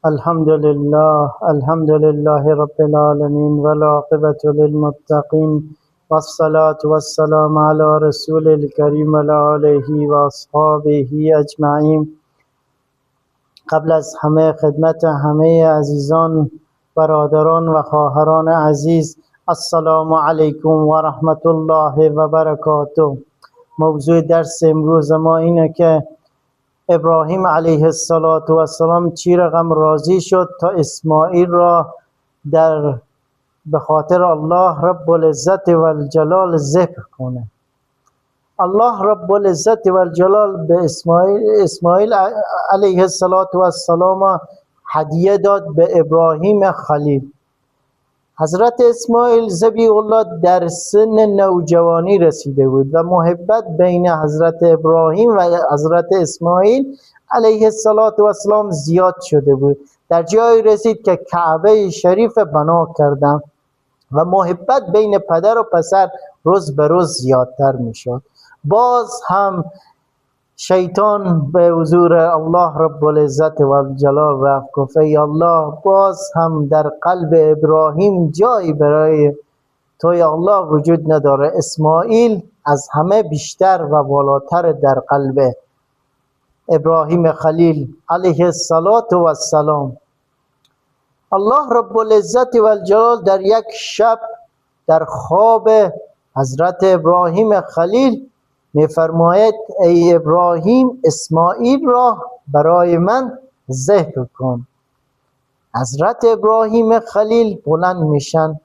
الحمد لله رب العالمين والعاقبة للمتقين والصلاة والسلام على رسول الكريم وعلى آله وأصحابه أجمعين. قبل از همه خدمت همه عزیزان، برادران و خواهران عزیز، السلام علیکم و رحمت الله و برکاته. موضوع درس امروز ما اینه که ابراهیم علیه السلام چی رقم راضی شد تا اسماعیل را به خاطر الله رب العزت و الجلال ذبح کنه. الله رب العزت و الجلال به اسماعیل علیه السلام هدیه داد به ابراهیم خلیل. حضرت اسماعیل ذبیح الله در سن نوجوانی رسیده بود و محبت بین حضرت ابراهیم و حضرت اسماعیل علیه السلام زیاد شده بود. در جایی رسید که کعبه شریف بنا کردند و محبت بین پدر و پسر روز به روز زیادتر می شد. باز هم شیطان به حضور الله رب العزت و الجلال رفت، گفت ای الله، باز هم در قلب ابراهیم جایی برای توی الله وجود نداره. اسماعیل از همه بیشتر و بالاتر در قلب ابراهیم خلیل علیه السلام. الله رب العزت و الجلال در یک شب در خواب حضرت ابراهیم خلیل میفرماید ای ابراهیم، اسماعیل را برای من ذبح کن. حضرت ابراهیم خلیل بلند میشن،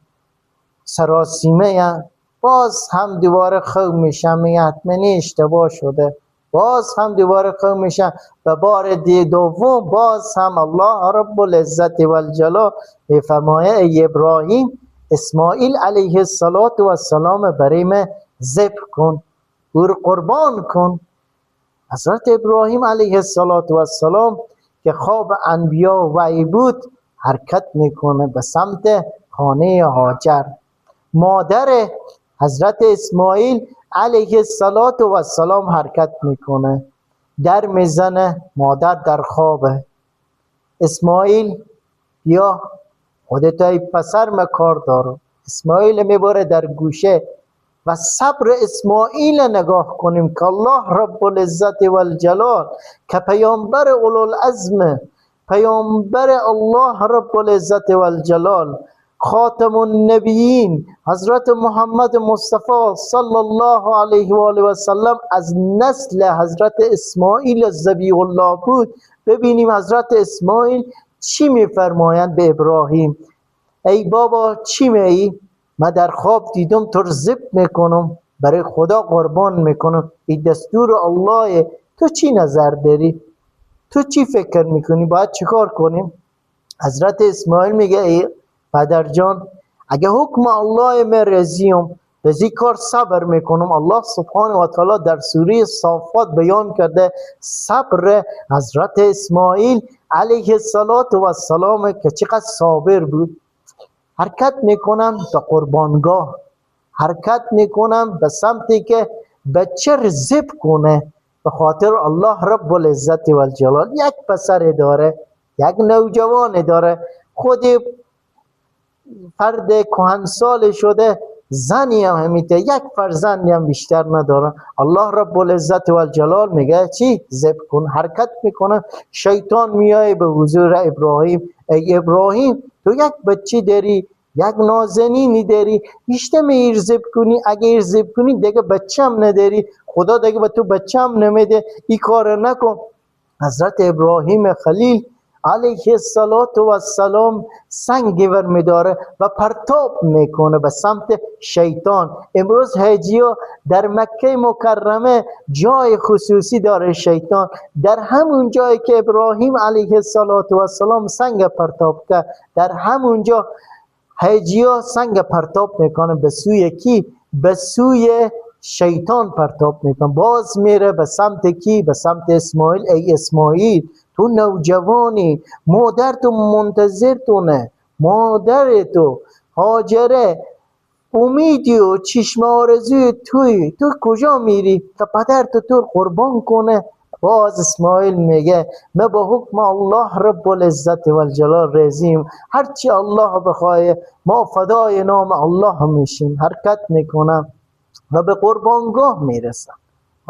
سراسیمه، باز هم دوباره خواب میشن، میگه حتما اشتباه شده. باز هم دوباره خواب میشن و بار دوم باز هم الله رب العزت و الجلال میفرماید ای ابراهیم، اسماعیل علیه السلام برای من ذبح کن، او رو قربان کن. حضرت ابراهیم علیه السلام که خواب انبیا وحی بود حرکت میکنه به سمت خانه هاجر، مادر حضرت اسماعیل علیه السلام حرکت میکنه، در میزنه. مادر در خوابه، اسماعیل بیا خودت ای پسر مکار دارو. اسماعیل میبره در گوشه و صبر اسماعیل نگاه کنیم که الله رب العزت و الجلال که پیامبر اولوالعزم، پیامبر الله رب العزت و الجلال، خاتم النبیین حضرت محمد مصطفی صلی الله علیه و آله و سلم از نسل حضرت اسماعیل ذبیح الله بود. ببینیم حضرت اسماعیل چی میفرمایند به ابراهیم. ای بابا چی میگی؟ من در خواب دیدم تو رو ذبح میکنم، برای خدا قربان میکنم، این دستور الله، تو چی نظر داری؟ تو چی فکر میکنی؟ باید چیکار کنیم؟ حضرت اسماعیل میگه ای پدر جان، اگه حکم الله من رضیم به کار صبر میکنم. الله سبحانه و تعالی در سوره صافات بیان کرده صبر حضرت اسماعیل علیه السلام که چقدر صابر بود. حرکت میکنم به قربانگاه، حرکت میکنم به سمتی که بچه رو ذبح کنه به خاطر الله رب العزت و الجلال. یک پسر داره، یک نوجوان داره، خود فرد کهنسال شده، زنی هم همیته، یک فرزندی هم بیشتر نداره. الله رب العزت و الجلال میگه چی؟ ذبح کن. حرکت میکنه، شیطان میای به حضور ابراهیم، ای ابراهیم تو یک بچه داری، یک نازنینی داری، بیشتر میگی ذبح کنی. اگه ذبح کنی دیگه بچه هم نداری، خدا دیگه به تو بچه هم نمیده، این کار نکن. حضرت ابراهیم خلیل علیه السلام سنگ ور میداره و پرتاب میکنه به سمت شیطان. امروز حاجی‌ها در مکه مکرمه جای خصوصی داره شیطان، در همون جایی که ابراهیم علیه السلام سنگ پرتاب کرد، در همون جا حاجی‌ها سنگ پرتاب میکنه. به سوی کی؟ به سوی شیطان پرتاب میکنه. باز میره به سمت کی؟ به سمت اسماعیل. ای اسماعیل تو نوجوانی، مادر تو منتظر تونه، مادر تو هاجره امیدی و چشم آرزوی توی، تو کجا میری که پدر تو قربان کنه؟ باز اسماعیل میگه ما با حکم الله رب العزت و الجلال رزیم، هرچی الله بخواه ما فدای نام الله میشیم. حرکت میکنم و به قربانگاه میرسم.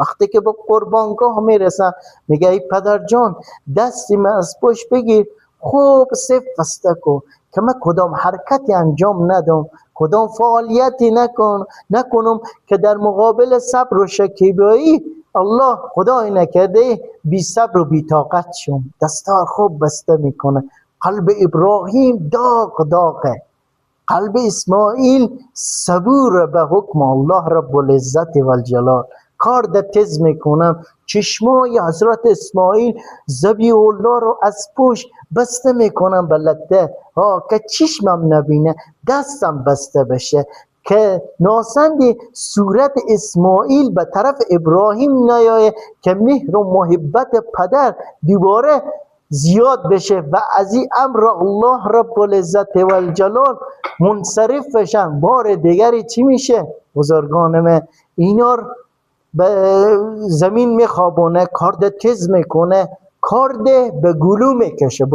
وقتی که به قربانگاه میرسم میگه ای پدر جان دستی من از پشت بگیر، خوب صف بسته کن که من کدام حرکتی انجام ندم، کدام فعالیتی نکنم که در مقابل صبر و شکیبایی الله خدای نکرده بی صبر و بی طاقت شم. دستار خوب بسته میکنه. قلب ابراهیم داغه، قلب اسماعیل صبور به حکم الله رب العزت و الجلال. کار در تز میکنم، چشمای حضرت اسماعیل ذبیح الله رو از پشت بسته میکنم به لته که چشمم نبینه، دستم بسته بشه که ناسندی صورت اسماعیل به طرف ابراهیم نیایه که مهر و محبت پدر دوباره زیاد بشه و از این امر الله رب العزت و الجلال منصرف بشن. بار دیگری چی میشه؟ بزرگان من اینا به زمین میخوابونه، کار ده تز میکنه، کار ده به گلو میکشه.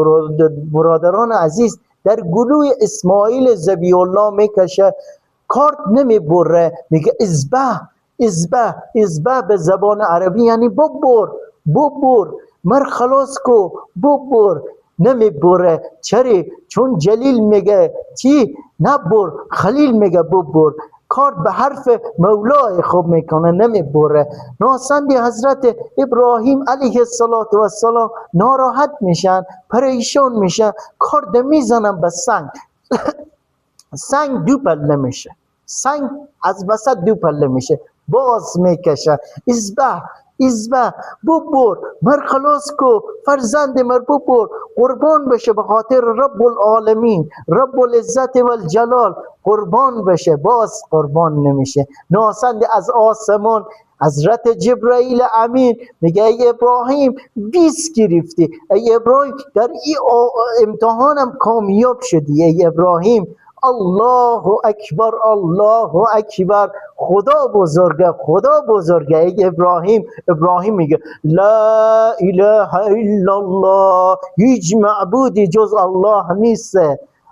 برادران عزیز در گلوی اسماعیل ذبیح الله میکشه، کارت نمیبره، میگه ازبه ازبه ازبه به زبان عربی یعنی ببر مر خلاص کو ببر. نمیبره. چری؟ چون جلیل میگه چی؟ نبر. خلیل میگه ببر. کار به حرف مولای خوب میکنه، نمیبره. ناسندی حضرت ابراهیم علیه السلام ناراحت میشن، پریشان میشن، کار ده میزنن به سنگ. سنگ دو پله میشه، سنگ از وسط دو پله میشه، باز میکشه. ازبه ببر، مر خلاص کو فرزند مر ببر، قربان بشه به خاطر رب العالمین رب العزت و الجلال، قربان بشه. باز قربان نمیشه. ناسند از آسمان حضرت جبرائیل امین میگه ای ابراهیم 20 گرفتی، ای ابراهیم در این امتحانم کامیاب شدی، ای ابراهیم. الله اکبر الله اکبر، خدا بزرگه. ای ابراهیم میگه لا اله الا الله، هیچ معبودی جز الله نیست.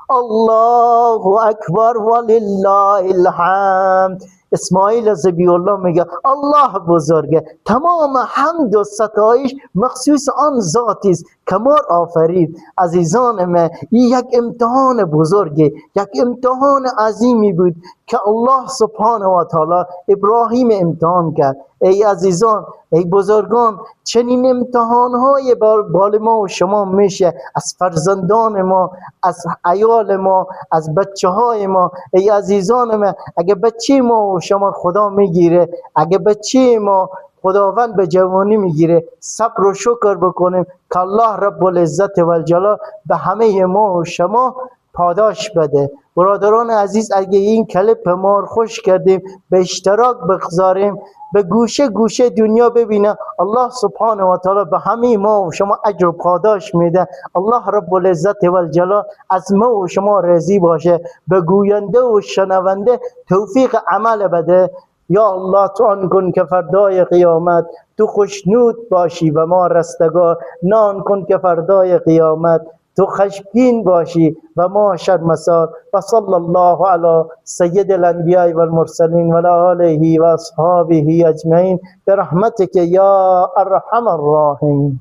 الله اکبر ولله الحمد. اسماعیل ذبیح الله میگه الله بزرگه، تمام حمد و ستایش مخصوص آن ذاتی است که ما آفرید. عزیزان من یک امتحان بزرگی، یک امتحان عظیمی بود که الله سبحانه و تعالی ابراهیم امتحان کرد. ای عزیزان، ای بزرگان، چنین امتحانهای بال ما و شما میشه، از فرزندان ما، از عیال ما، از بچه های ما. ای عزیزان من اگه بچه ما و شما خدا میگیره، اگه بچه ما خداوند به جوانی میگیره، صبر و شکر بکنیم که الله رب العزت و الجلال به همه ما و شما پاداش بده. برادران عزیز، اگه این کلیپ ما رو خوش کردیم به اشتراک بگذاریم، به گوشه گوشه دنیا ببینه. الله سبحانه و تعالی به همه ما و شما اجر و پاداش میده. الله رب العزت و الجلال از ما و شما راضی باشه، به گوینده و شنونده توفیق عمل بده. یا الله تو آن کن که فردای قیامت تو خوشنود باشی و ما رستگار، نه آن کن که فردای قیامت تو خشمگین باشی و ما شرمسار. و صلی الله علی سید الانبیاء و المرسلین و آله و اصحابه اجمعین برحمتک یا ارحم الراحمین.